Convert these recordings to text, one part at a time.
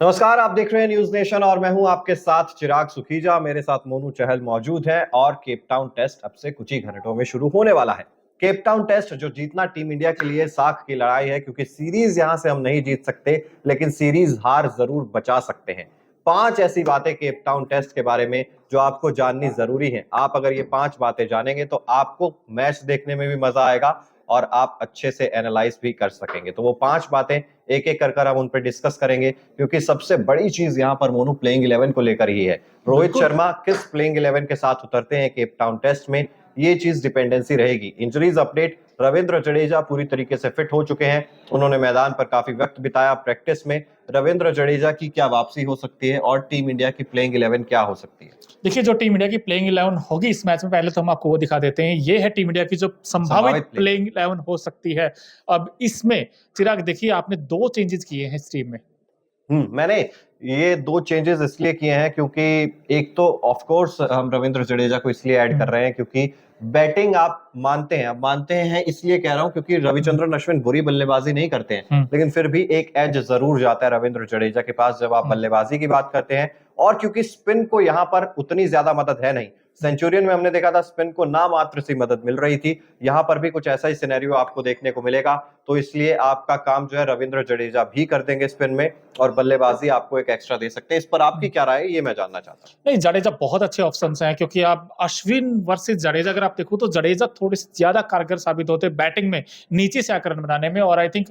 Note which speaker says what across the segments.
Speaker 1: नमस्कार, आप देख रहे हैं न्यूज नेशन और मैं हूं आपके साथ चिराग सुखीजा। मेरे साथ मोनू चहल मौजूद है और केप टाउन टेस्ट अब से कुछ ही घंटों में शुरू होने वाला है। केप टाउन टेस्ट जो जीतना टीम इंडिया के लिए साख की लड़ाई है, क्योंकि सीरीज यहां से हम नहीं जीत सकते लेकिन सीरीज हार जरूर बचा सकते हैं। 5 ऐसी बातें केप टाउन टेस्ट के बारे में जो आपको जाननी जरूरी है। आप अगर ये 5 बातें जानेंगे तो आपको मैच देखने में भी मजा आएगा और आप अच्छे से एनालाइज भी कर सकेंगे। तो वो 5 बातें एक एक कर हम उन पर डिस्कस करेंगे, क्योंकि सबसे बड़ी चीज यहाँ पर मोनू प्लेइंग 11 को लेकर ही है। रोहित शर्मा किस प्लेइंग 11 के साथ उतरते हैं केप टाउन टेस्ट में, ये चीज डिपेंडेंसी रहेगी। इंजरीज अपडेट, रविंद्र जडेजा पूरी तरीके से फिट हो चुके हैं। उन्होंने मैदान पर काफी वक्त बिताया प्रैक्टिस में। रविंद्र जडेजा की क्या वापसी हो सकती है और टीम इंडिया की प्लेइंग 11 क्या हो सकती है?
Speaker 2: देखिए, जो टीम इंडिया की प्लेइंग 11 होगी इस मैच में, पहले तो हम आपको वो दिखा देते हैं। ये है टीम इंडिया की जो संभावित प्लेइंग 11 हो सकती है। अब इसमें चिराग देखिए, आपने 2 चेंजेस किए हैं इस टीम में।
Speaker 1: मैंने ये 2 चेंजेस इसलिए किए हैं क्योंकि एक तो ऑफ कोर्स हम रविंद्र जडेजा को इसलिए ऐड कर रहे हैं क्योंकि बैटिंग आप मानते हैं इसलिए कह रहा हूं क्योंकि रविचंद्रन अश्विन बुरी बल्लेबाजी नहीं करते हैं, लेकिन फिर भी एक एज जरूर जाता है रविंद्र जडेजा के पास जब आप बल्लेबाजी की बात करते हैं। और क्योंकि स्पिन को यहां पर उतनी ज्यादा मदद है नहीं। सेंचुरियन में हमने देखा था स्पिन को नामात्र सी मदद मिल रही थी, यहां पर भी कुछ ऐसा ही सिनेरियो आपको देखने को मिलेगा। तो इसलिए आपका काम जो है रविंद्र जडेजा भी कर देंगे स्पिन में और बल्लेबाजी आपको एक एक्स्ट्रा दे सकते हैं। इस पर आपकी क्या राय है, ये मैं जानना चाहता हूं।
Speaker 2: नहीं, जडेजा बहुत अच्छे ऑप्शंस हैं, क्योंकि आप अश्विन वर्सेस जडेजा अगर आप देखो तो जडेजा थोड़े ज्यादा कारगर साबित होते हैं बैटिंग में, नीचे से आकर रन बनाने में। और आई थिंक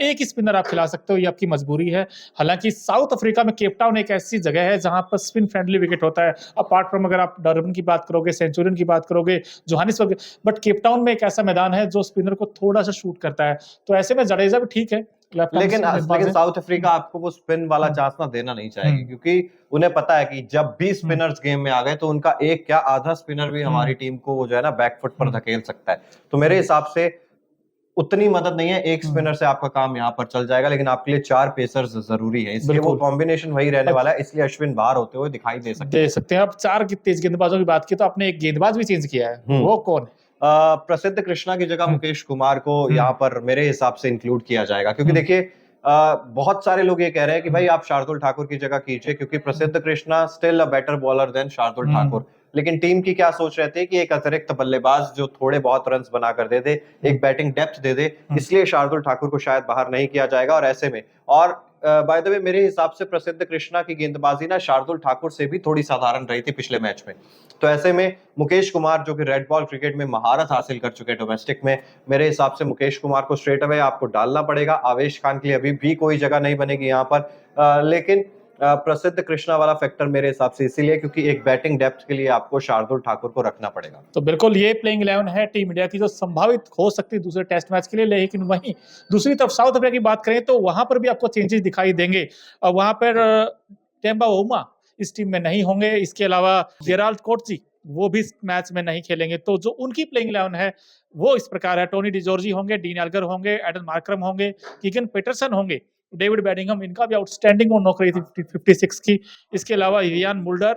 Speaker 2: एक ही स्पिनर आप खिला सकते हो, ये आपकी मजबूरी है। हालांकि साउथ अफ्रीका में केप टाउन एक ऐसी जगह है जहां पर स्पिन फ्रेंडली विकेट होता है। अपार्ट फ्रॉम अगर आप डरबन की बात करोगे, सेंचुरियन की बात करोगे, जोहानिसबर्ग, बट केप टाउन में एक ऐसा मैदान है जो स्पिनर को थोड़ा सा शूट करता है। तो ऐसे में जडेजा भी ठीक है।
Speaker 1: लेकिन साउथ अफ्रीका आपको वो स्पिन वाला चांस ना देना नहीं चाहेगी, क्योंकि उन्हें पता है कि जब भी स्पिनर्स गेम में आ गए तो उनका एक क्या आधा स्पिनर भी हमारी टीम को जो है ना बैकफुट पर धकेल सकता है। तो मेरे हिसाब से उतनी मदद नहीं है, एक स्पिनर से आपका काम यहाँ पर चल जाएगा, लेकिन आपके लिए 4 पेसर्स जरूरी है, इसलिए वो कॉम्बिनेशन वही रहने वाला है। इसलिए अश्विन बाहर होते हुए दिखाई दे सकते हैं।
Speaker 2: अब 4 की तेज गेंदबाजों की बात की तो आपने एक गेंदबाज भी चेंज किया है, वो कौन है?
Speaker 1: प्रसिद्ध कृष्णा की जगह मुकेश कुमार को यहाँ पर मेरे हिसाब से इंक्लूड किया जाएगा, क्योंकि देखिए बहुत सारे लोग ये कह रहे हैं कि भाई आप शार्दुल ठाकुर की जगह कीजिए, क्योंकि प्रसिद्ध Krishna still a better bowler then Shardul Thakur. लेकिन टीम की क्या सोच रहती है कि एक अतिरिक्त बल्लेबाज जो थोड़े बहुत रन्स बना कर दे दे, एक बैटिंग डेप्थ दे दे, इसलिए शार्दुल ठाकुर को शायद बाहर नहीं किया जाएगा। और ऐसे में और बाय द वे मेरे हिसाब से प्रसिद्ध कृष्णा की गेंदबाजी ना शार्दुल ठाकुर से भी थोड़ी साधारण रही थी पिछले मैच में। तो ऐसे में मुकेश कुमार जो कि रेड बॉल क्रिकेट में महारत हासिल कर चुके हैं डोमेस्टिक में, मेरे हिसाब से मुकेश कुमार को स्ट्रेट अवे आपको डालना पड़ेगा। आवेश खान के लिए अभी भी कोई जगह नहीं बनेगी यहाँ पर, लेकिन प्रसिद्ध कृष्णा वाला फैक्टर मेरे हिसाब से इसीलिए क्योंकि एक बैटिंग डेप्थ के लिए आपको शार्दुल ठाकुर को रखना पड़ेगा।
Speaker 2: तो बिल्कुल ये प्लेइंग 11 है टीम इंडिया की जो संभावित हो सकती है दूसरे टेस्ट मैच के लिए। लेकिन वहीं दूसरी तरफ साउथ अफ्रीका की बात करें तो वहां पर भी आपको चेंजेस दिखाई देंगे। और वहां पर टेम्बा ओमा इस टीम में नहीं होंगे। इसके अलावा जेराल्ड कोटजी वो भी इस मैच में नहीं खेलेंगे। तो जो उनकी प्लेइंग 11 है वो इस प्रकार है: टोनी डिजोर्जी होंगे, डीन एल्गर होंगे, एडन मार्करम होंगे, कीगन पीटरसन होंगे, डेविड बेडिंगम, इनका भी आउटस्टैंडिंग और नौकरी थी 56 की। इसके अलावा Ian Mulder,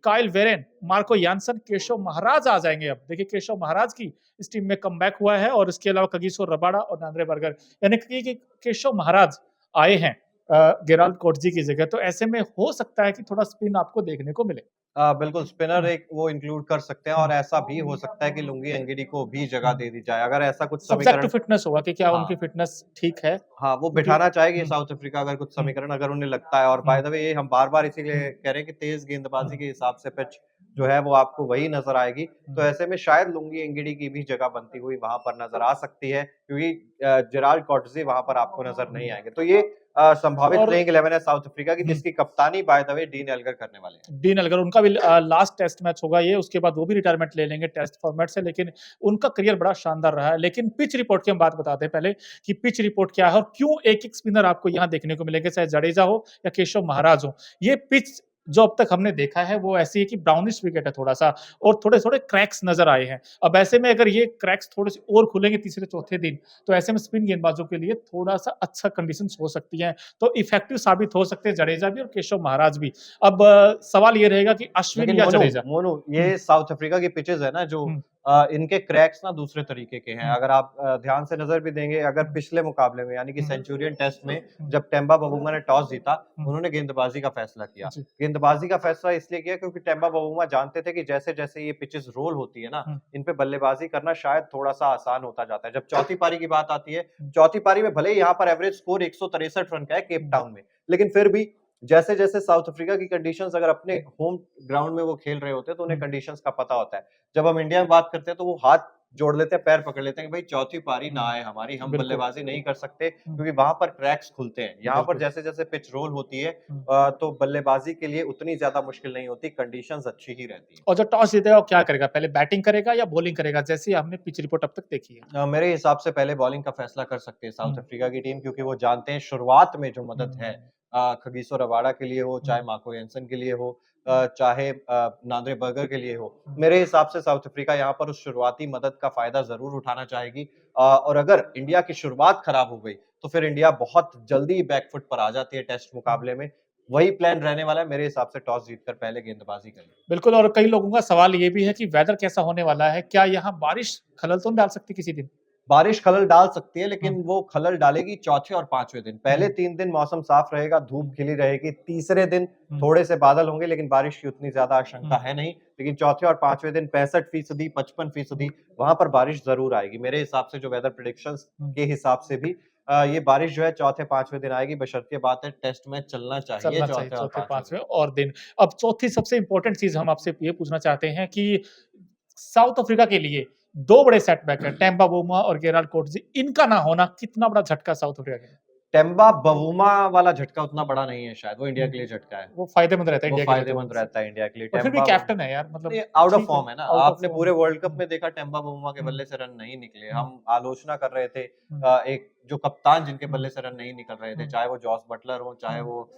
Speaker 2: Kyle Verreynne, Marco Jansen, Keshav Maharaj आ जाएंगे। अब देखिए, केशव महाराज की इस टीम में कमबैक हुआ है। और इसके अलावा कगिसो रबाडा और नांद्रे बर्गर, यानी कि केशव महाराज आए हैं गेराल्ड कोटजी की जगह। तो ऐसे में हो सकता है कि थोड़ा स्पिन आपको देखने को मिले।
Speaker 1: बिल्कुल स्पिनर एक वो इंक्लूड कर सकते हैं और ऐसा भी हो सकता है कि लुंगी एंगिडी को भी जगह दे दी जाए, अगर ऐसा कुछ समीकरण
Speaker 2: फिटनेस होगा कि क्या उनकी फिटनेस ठीक है।
Speaker 1: हाँ, वो बिठाना चाहेगी साउथ अफ्रीका अगर कुछ समीकरण अगर उन्हें लगता है। और बाय द वे ये हम बार-बार इसीलिए कह रहे हैं कि तेज गेंदबाजी के हिसाब से पिच जो है वो आपको वही नजर आएगी। तो ऐसे में शायद लुंगी एंगिडी की भी जगह बनती हुई वहां पर नजर आ सकती है, क्योंकि जेराल्ड कोटजी वहां पर आपको नजर नहीं आएंगे। तो ये संभावित प्लेइंग 11 है साउथ अफ्रीका की, जिसकी कप्तानी by the way dean Elgar करने वाले हैं।
Speaker 2: डीन एल्गर, उनका भी लास्ट टेस्ट मैच होगा ये, उसके बाद वो भी रिटायरमेंट ले लेंगे टेस्ट फॉर्मेट से। लेकिन उनका करियर बड़ा शानदार रहा है। लेकिन पिच रिपोर्ट की हम बात बताते हैं पहले कि पिच रिपोर्ट क्या है और क्यों एक-एक स्पिनर आपको यहाँ देखने को मिलेंगे, चाहे जडेजा हो या केशव महाराज हो। ये पिच जो अब तक हमने देखा है वो ऐसी है कि ब्राउनिश विकेट है थोड़ा-सा, और थोड़े-थोड़े क्रैक्स नज़र आए हैं। अब ऐसे में अगर ये क्रैक्स थोड़े-से और खुलेंगे तीसरे-चौथे दिन, तो ऐसे में स्पिन गेंदबाजों के लिए थोड़ा-सा अच्छा कंडीशंस हो सकती हैं। तो इफेक्टिव साबित हो सकते हैं जडेजा भी और केशव महाराज भी। अब सवाल ये रहेगा कि अश्विन या जडेजा।
Speaker 1: मोनू ये साउथ अफ्रीका की पिचेस है ना जो इनके क्रैक्स ना दूसरे तरीके के हैं। अगर आप ध्यान से नजर भी देंगे, अगर पिछले मुकाबले में यानी कि सेंचुरियन टेस्ट में जब टेम्बा बवुमा ने टॉस जीता, उन्होंने गेंदबाजी का फैसला किया।
Speaker 2: जी।
Speaker 1: गेंदबाजी का फैसला इसलिए किया क्योंकि टेम्बा बवुमा जानते थे कि जैसे-जैसे ये पिचेस रोल होती है ना, इन पे बल्लेबाजी करना शायद थोड़ा-सा आसान होता जाता है। जब चौथी पारी की बात आती है, चौथी पारी में भले ही यहाँ पर एवरेज स्कोर 163 रन का है केप टाउन में, लेकिन फिर भी जैसे-जैसे साउथ अफ्रीका की कंडीशंस अगर अपने होम ग्राउंड में वो खेल रहे होते हैं, तो उन्हें कंडीशंस का पता होता है। जब हम इंडिया में बात करते हैं, तो वो हाथ जोड़ लेते हैं, पैर पकड़ लेते हैं कि भाई चौथी पारी ना आए हमारी, हम
Speaker 2: बिल्कुल।
Speaker 1: बल्लेबाजी नहीं कर सकते क्योंकि वहां पर क्रैक्स खुलते हैं। यहाँ पर
Speaker 2: बिल्कुल।
Speaker 1: जैसे-जैसे पिच रोल होती है तो बल्लेबाजी के लिए उतनी ज्यादा मुश्किल नहीं होती, कंडीशंस अच्छी ही रहती हैं।
Speaker 2: और जो टॉस जीतेगा वो क्या करेगा? पहले बैटिंग करेगा या बॉलिंग करेगा? जैसे हमने पिच रिपोर्ट अब तक देखी है।
Speaker 1: मेरे हिसाब से पहले बॉलिंग का फैसला कर सकते हैं साउथ
Speaker 2: हुँ।
Speaker 1: अफ्रीका की टीम क्योंकि वो जानते हैं शुरुआत में जो मदद है
Speaker 2: हुँ।
Speaker 1: खगीसो रबाडा के लिए हो, चाहे मार्को यैनसन के लिए हो, चाहे नांद्रे बर्गर के लिए हो। मेरे हिसाब से साउथ अफ्रीका यहाँ पर उस शुरुआती मदद का फ़ायदा ज़रूर उठाना चाहेगी और अगर इंडिया की शुरुआत खराब हो गई, तो फिर इंडिया बहुत जल्दी बैक फुट पर आ जाती है टेस्ट मुकाबले में। वही प्लान रहने वाला है मेरे हिसाब से टॉस जीतकर पहले गेंदबाजी करें।
Speaker 2: बिल्कुल और कई लोगों का सवाल ये भी है कि वेदर कैसा होने वाला है? क्या यहाँ बारिश खलल तो नहीं डाल सकती किसी दिन?
Speaker 1: बारिश खलल डाल सकती है, लेकिन
Speaker 2: हुँ।
Speaker 1: वो खलल डालेगी चौथे और 5वें दिन। पहले 3 दिन मौसम साफ रहेगा, धूप खिली रहेगी। तीसरे दिन थोड़े से बादल होंगे, लेकिन बारिश की उतनी ज़्यादा आशंका है नहीं। लेकिन चौथे और 5वें दिन 65% 55% वहाँ पर बारिश ज़रूर आएगी। मेरे हिसाब से जो वेदर प्रेडिक्शंस के हिसाब से भी ये बारिश जो है चौथे 5वें दिन आएगी, बशर्ते बात है टेस्ट मैच चलना चाहिए
Speaker 2: चलना चाहिए
Speaker 1: चौथे और
Speaker 2: चौथे
Speaker 1: 5वें
Speaker 2: 5वें
Speaker 1: दिन।
Speaker 2: और दिन। अब चौथी सबसे इम्पोर्टेंट चीज़ हम आपसे ये पूछना चाहते हैं कि साउथ अफ्रीका के लिए 2 बड़े सेटबैक हैं, टेम्बा बाउमा और गेराल्ड कोटजी। इनका ना होना कितना बड़ा झटका साउथ अफ्रीका के लिए?
Speaker 1: टेम्बा बवुमा वाला झटका उतना बड़ा नहीं है शायद, वो इंडिया
Speaker 2: हुँ।
Speaker 1: के लिए झटका है।
Speaker 2: वो फ़ायदेमंद रहता है
Speaker 1: वो
Speaker 2: इंडिया के लिए तो
Speaker 1: फ़ायदेमंद
Speaker 2: उससे।
Speaker 1: रहता है इंडिया के लिए।
Speaker 2: और फिर भी
Speaker 1: टेम्बा
Speaker 2: कैप्टन है यार मतलब
Speaker 1: नहीं, आउट ऑफ
Speaker 2: ठीक है,
Speaker 1: फॉर्म है ना।
Speaker 2: आउट ऑफ
Speaker 1: आपने
Speaker 2: फॉर्म
Speaker 1: पूरे
Speaker 2: है।
Speaker 1: वर्ल्ड कप
Speaker 2: हुँ,
Speaker 1: में देखा टेम्बा बवुमा के
Speaker 2: हुँ,
Speaker 1: बल्ले से रन नहीं निकले।
Speaker 2: हुँ,
Speaker 1: हम आलोचना कर रहे थे
Speaker 2: हुँ,
Speaker 1: एक जो कप्तान जिनके
Speaker 2: हुँ,
Speaker 1: बल्ले से रन नहीं निकल रहे थे,
Speaker 2: हुँ,
Speaker 1: चाहे वो जॉस बटलर हो, चाहे
Speaker 2: हुँ,
Speaker 1: वो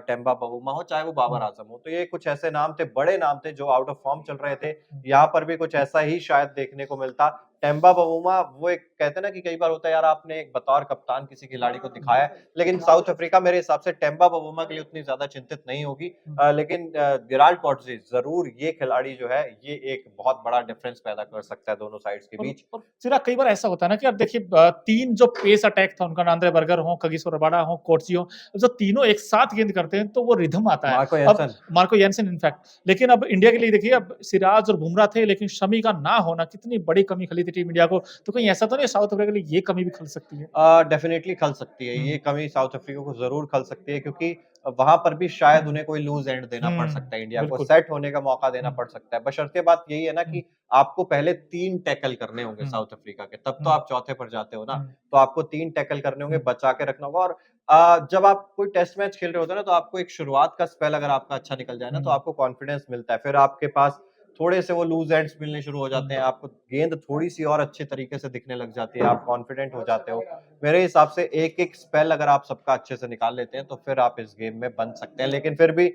Speaker 1: टेम्बा बवुमा हो, चाहे वो बाबर
Speaker 2: हुँ,
Speaker 1: आज़म हो। तो ये कुछ ऐसे नाम थे, बड़े नाम थे जो आउट ऑफ फॉर्म चल रहे थे।
Speaker 2: हुँ,
Speaker 1: यहाँ पर भी कुछ ऐसा ही शायद देखने को मिलता। टेम्बा बवुमा वो एक कहते हैं ना कि कई बार होता है यार आपने एक बतौर कप्तान किसी खिलाड़ी को दिखाया है, लेकिन साउथ अफ्रीका मेरे हिसाब से टेम्बा बवुमा के लिए उतनी ज़्यादा चिंतित नहीं होगी।
Speaker 2: हुँ।
Speaker 1: लेकिन गेराल्ड कॉटज़ी ज़रूर ये खिलाड़ी जो है, ये एक बहुत बड़ा डिफरेंस पैदा कर सकता है दोनों साइड्स के बीच।
Speaker 2: और चिराग कई बार ऐसा होता है ना कि अब देखिए 3 जो पेस अटैक था उनका नांद्रे बर्गर हो, कगिसो रबाडा हो, कोटसी हो, जो तीनों एक साथ गेंद करते हैं तो वो रिदम आता है।
Speaker 1: मार्को
Speaker 2: अब
Speaker 1: यैनसन
Speaker 2: मार्को यानसेन इनफैक्ट लेकिन अब इंडिया के लिए देखिए अब सिराज और बुमराह थे लेकिन शमी का ना होना कितनी बड़ी कमी खली थी टीम इंडिया को। तो कहीं ऐसा तो नहीं है साउथ अफ्रीका के लिए ये कमी भी खल सकती है?
Speaker 1: डेफ़िनेटली खल सकती है।
Speaker 2: हुँ,
Speaker 1: ये कमी साउथ अफ्रीका को ज़रूर खल सकती है क्योंकि वहाँ पर भी शायद
Speaker 2: हुँ,
Speaker 1: उन्हें कोई लूज़ एंड देना पड़
Speaker 2: हुँ,
Speaker 1: सकता है इंडिया को,
Speaker 2: बिल्कुल।
Speaker 1: सेट होने का मौका देना
Speaker 2: हुँ,
Speaker 1: पड़ सकता है। बशर्ते बात यही है ना
Speaker 2: हुँ,
Speaker 1: कि आपको पहले 3 टैकल करने होंगे
Speaker 2: हुँ,
Speaker 1: साउथ अफ्रीका के, तब तो
Speaker 2: हुँ,
Speaker 1: आप चौथे पर जाते हो ना।
Speaker 2: हुँ,
Speaker 1: तो आपको 3 टैकल करने होंगे,
Speaker 2: हुँ,
Speaker 1: बचा के रखना होगा और जब आप कोई टेस्ट मैच खेल रहे होते हैं ना, तो आपको एक शुरुआत का स्पेल अगर आपका अच्छा निकल जाए ना, तो
Speaker 2: हुँ,
Speaker 1: आपको कॉन्फिडेंस मिलता है। फिर आपके पास थोड़े से वो लूज़ एंड्स मिलने शुरू हो जाते हैं,
Speaker 2: हुँ।
Speaker 1: आपको गेंद थोड़ी-सी और अच्छे तरीके से दिखने लग जाती है, आप कॉन्फिडेंट हो जाते हो। मेरे हिसाब से एक-एक स्पेल अगर आप सबका अच्छे से निकाल लेते हैं, तो फिर आप इस गेम में बन सकते हैं। लेकिन फिर भी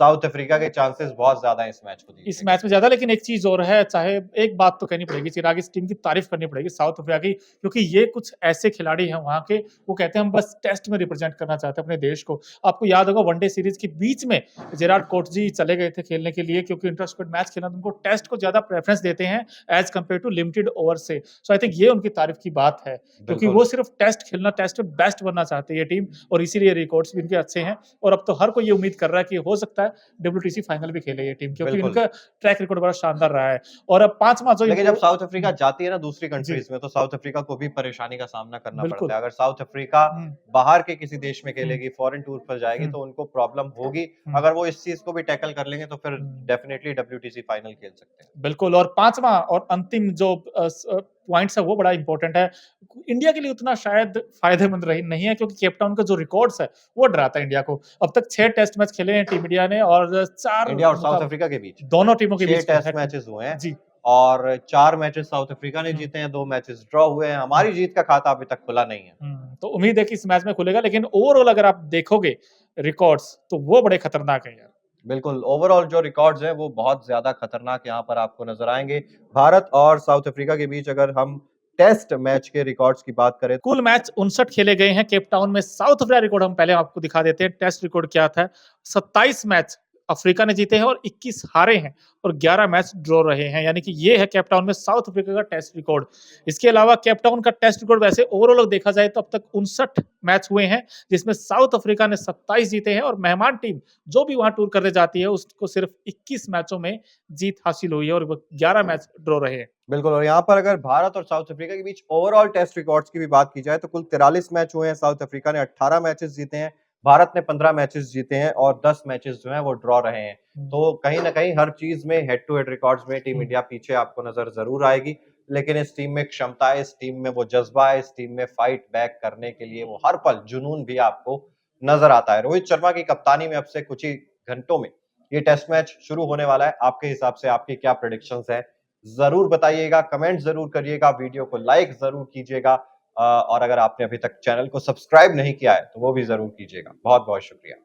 Speaker 1: साउथ अफ्रीका के चांसेस बहुत ज़्यादा हैं इस मैच को
Speaker 2: इस
Speaker 1: जीतने के।
Speaker 2: मैच में ज़्यादा लेकिन एक चीज़ और है, चाहे एक बात तो कहनी पड़ेगी चिराग इस टीम की तारीफ़ करनी पड़ेगी साउथ अफ्रीका की क्योंकि ये कुछ ऐसे खिलाड़ी हैं वहाँ के, वो कहते हैं हम बस टेस्ट में रिप्रेज़ेंट करना चाहते हैं अपने देश को। आपको याद होगा वनडे सीरीज़ के बीच में जेरार्ड कोटजी चले गए थे खेलने के लिए क्योंकि इंटर स्क्वाड मैच खेलना तो उनको टेस्ट को ज़्यादा प्रेफ़रेंस देते हैं as compare to limited over से। सो आई थिंक ये उनकी तारीफ़ की बात है, क्योंकि
Speaker 1: बिल्कुल,
Speaker 2: वो सिर्फ़ टेस्ट खेलना, टेस्ट में बेस्ट बनना चाहती है ये टीम और इसीलिए रिकॉर्ड्स भी इनके अच्छे हैं और अब तो हर कोई ये उम्मीद कर रहा है कि हो सकता है डब्ल्यूटीसी फाइनल भी खेले ये टीम क्योंकि
Speaker 1: बिल्कुल।
Speaker 2: इनका ट्रैक रिकॉर्ड बड़ा शानदार रहा है और अब 5वाँ जो
Speaker 1: लेकिन जब साउथ अफ्रीका
Speaker 2: हुँ,
Speaker 1: जाती है ना दूसरी
Speaker 2: जी,
Speaker 1: कंट्रीज़ में, तो साउथ अफ्रीका को भी परेशानी का सामना करना
Speaker 2: बिल्कुल।
Speaker 1: पड़ता है। अगर साउथ अफ्रीका
Speaker 2: हुँ,
Speaker 1: बाहर के किसी देश में
Speaker 2: हुँ,
Speaker 1: खेलेगी, फॉरेन टूर पर जाएगी,
Speaker 2: हुँ,
Speaker 1: तो उनको प्रॉब्लम होगी।
Speaker 2: हुँ,
Speaker 1: अगर वो इस चीज़ को भी टैकल कर लेंगे, तो फिर
Speaker 2: हुँ।
Speaker 1: डेफ़िनिटली डब्ल्यूटीसी फाइनल खेल सकते हैं।
Speaker 2: बिल्कुल और 5वाँ और अंतिम जो पॉइंट्स है वो बड़ा इम्पोर्टेंट है। इंडिया के लिए उतना शायद फ़ायदेमंद रही नहीं है क्योंकि केप टाउन का जो रिकॉर्ड्स है, वो डराता है इंडिया को। अब तक 6 टेस्ट मैच खेले हैं टीम इंडिया ने और 4
Speaker 1: इंडिया और साउथ
Speaker 2: मुकाब
Speaker 1: अफ्रीका के बीच
Speaker 2: दोनों टीमों के
Speaker 1: 6
Speaker 2: बीच में
Speaker 1: टेस्ट
Speaker 2: हेड टू
Speaker 1: मैचेज़ हुए हैं
Speaker 2: जी।
Speaker 1: और 4 मैचेज़ साउथ अफ्रीका ने
Speaker 2: हुँ,
Speaker 1: जीते हैं, 2 मैचेज़ ड्रॉ हुए हैं।
Speaker 2: हुँ,
Speaker 1: हमारी जीत का खाता अभी तक खुला नहीं है।
Speaker 2: तो उम्मीद है कि इस मैच में खुलेगा लेकिन ओवरऑल अगर आप देखोगे रिकॉर्ड्स तो वो बड़े खतरनाक हैं यार।
Speaker 1: बिल्कुल, ओवरऑल जो रिकॉर्ड्स हैं, वो बहुत ज़्यादा खतरनाक यहाँ पर आपको नज़र आएँगे। भारत और साउथ अफ्रीका के बीच अगर हम टेस्ट मैच के रिकॉर्ड्स की बात करें
Speaker 2: कुल मैच 59 खेले गए हैं केप टाउन में। साउथ अफ्रीका रिकॉर्ड हम पहले आपको दिखा देते हैं। टेस्ट रिकॉर्ड क्या था? 27 मैच अफ्रीका ने जीते हैं और 21 हारे हैं और 11 मैच ड्रॉ रहे हैं, यानी कि ये है केप टाउन में साउथ अफ्रीका का टेस्ट रिकॉर्ड। इसके अलावा केप टाउन का टेस्ट रिकॉर्ड वैसे ओवरऑल देखा जाए तो अब तक 59 मैच हुए हैं, जिसमें साउथ अफ्रीका ने 27 जीते हैं और मेहमान टीम जो भी वहां टूर करने जाती है उसको सिर्फ 21 मैचों में जीत हासिल हुई है और 11 मैच ड्रॉ रहे हैं।
Speaker 1: बिल्कुल। और यहाँ पर अगर भारत और साउथ अफ्रीका के बीच ओवरऑल टेस्ट रिकॉर्ड्स की भी बात की जाए तो कुल 43 मैच हुए हैं। साउथ अफ्रीका ने 18 मैचेस जीते हैं, भारत ने 15 मैचेस जीते हैं और 10 मैचेस जो हैं वो ड्रॉ रहे हैं। तो कहीं ना कहीं हर चीज में हेड टू हेड रिकॉर्ड्स में टीम इंडिया पीछे आपको नजर जरूर आएगी, लेकिन इस टीम में क्षमता है, इस टीम में वो जज्बा है, इस टीम में फाइट बैक करने के लिए वो हर पल जुनून भी आपको नजर आता है। रोहित शर्मा की कप्तानी में अब से कुछ ही घंटों में ये टेस्ट मैच शुरू होने वाला है। आपके हिसाब से आपकी क्या प्रेडिक्शंस है, जरूर बताइएगा, कमेंट जरूर करिएगा, वीडियो को लाइक जरूर कीजिएगा और अगर आपने अभी तक चैनल को सब्सक्राइब नहीं किया है तो वो भी जरूर कीजिएगा। बहुत बहुत शुक्रिया।